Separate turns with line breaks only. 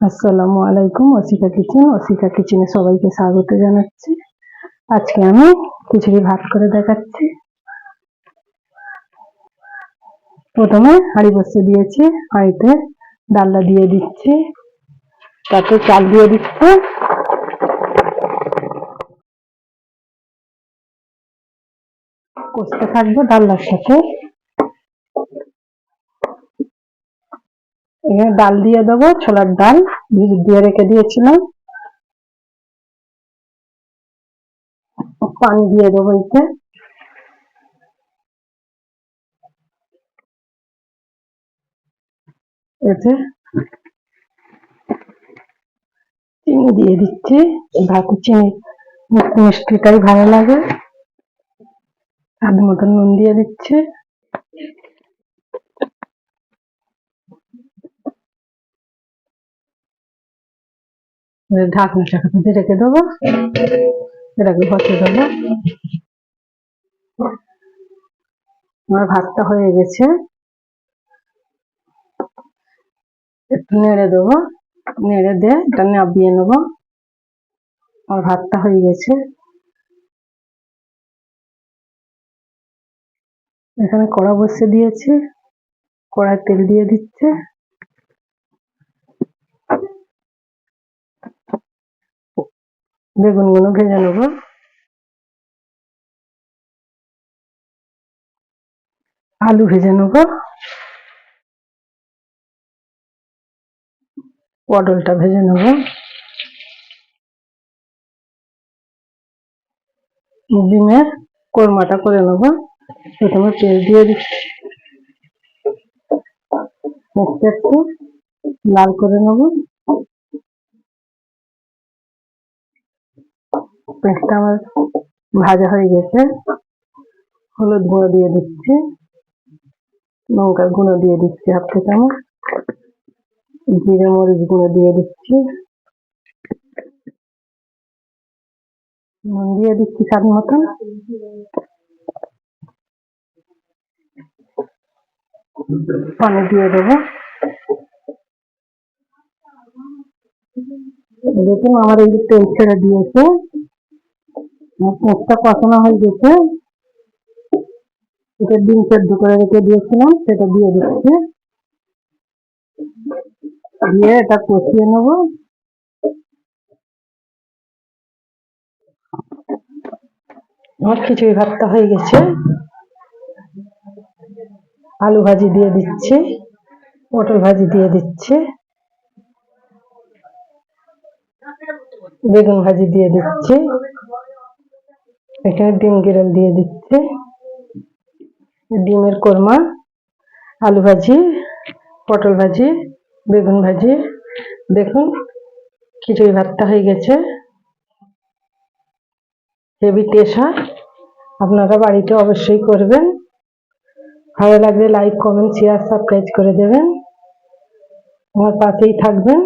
আসসালামু আলাইকুম। অসিকা কিচেনে সবাইকে স্বাগত জানাচ্ছি। আজকে আমি খিচুড়ি ভাত করে দেখাচ্ছি। প্রথমে হাঁড়ি বসিয়ে দিয়েছি, হাঁড়িতে ডালটা দিয়ে দিচ্ছি, তাতে চাল দিয়ে দিচ্ছি, কষতে থাকবো ডালনার সাথে। এখানে ডাল দিয়ে দেবো, ছোলার ডাল দিয়ে রেখে দিয়েছিলাম, পানি দিয়ে দেবো এতে, এতে চিনি দিয়ে দিচ্ছি। ভাতে চিনি মিষ্টিটাই ভালো লাগে। স্বাদ মতন নুন দিয়ে দিচ্ছি। ঢাকনা চাকাতে রেখে দেবো, এটাকে হতে দেবো। আমার ভাতটা হয়ে গেছে, একটু নেড়ে দেবো, নেড়ে দিয়ে এটা নাবিয়ে নেবো। আমার ভাতটা হয়ে গেছে। এখানে কড়া বসিয়ে দিয়েছি, কড়ায় তেল দিয়ে দিচ্ছে, বেগুনগুলো ভেজে নেবো। আলু ভেজে নেবো, পটলটা ভেজে নেবো, ডিমের কোরমাটা করে নেবো। প্রথমে তেল দিয়ে দিচ্ছি, একটু লাল করে নেবো। পেঁয়াজটা আমার ভাজা হয়ে গেছে, হলুদ গুঁড়ো দিয়ে দিচ্ছি, লঙ্কার গুঁড়ো দিয়ে দিচ্ছি হাফ চা চামচ, জিরে মরিচ গুঁড়ো দিয়ে দিচ্ছি, নুন দিয়ে দিচ্ছি স্বাদ মতন, পানি দিয়ে দেবো। দেখুন আমার এই যে তেল ছেড়ে দিয়েছে, পেঁয়াজটা কষানো হয়ে গেছে। এটা ডিম সেদ্ধ করে রেখে দিয়েছিলাম, সেটা দিয়ে দিচ্ছি, দিয়ে এটা কষিয়ে নেবো। আমার খিচুড়ি ভাতটা হয়ে গেছে। আলু ভাজি দিয়ে দিচ্ছি, পটল ভাজি দিয়ে দিচ্ছি, বেগুন ভাজি দিয়ে দিচ্ছি, এখানে ডিম গিরেল দিয়ে দিচ্ছি, ডিমের কোরমা, আলু ভাজি, পটল ভাজি, বেগুন ভাজি। দেখুন খিচুড়ি ভাতটা হয়ে গেছে, হেভি টেস্ট হয়। আপনারা বাড়িতে অবশ্যই করবেন। ভালো লাগলে লাইক, কমেন্ট, শেয়ার, সাবস্ক্রাইব করে দেবেন। আমার পাশেই থাকবেন।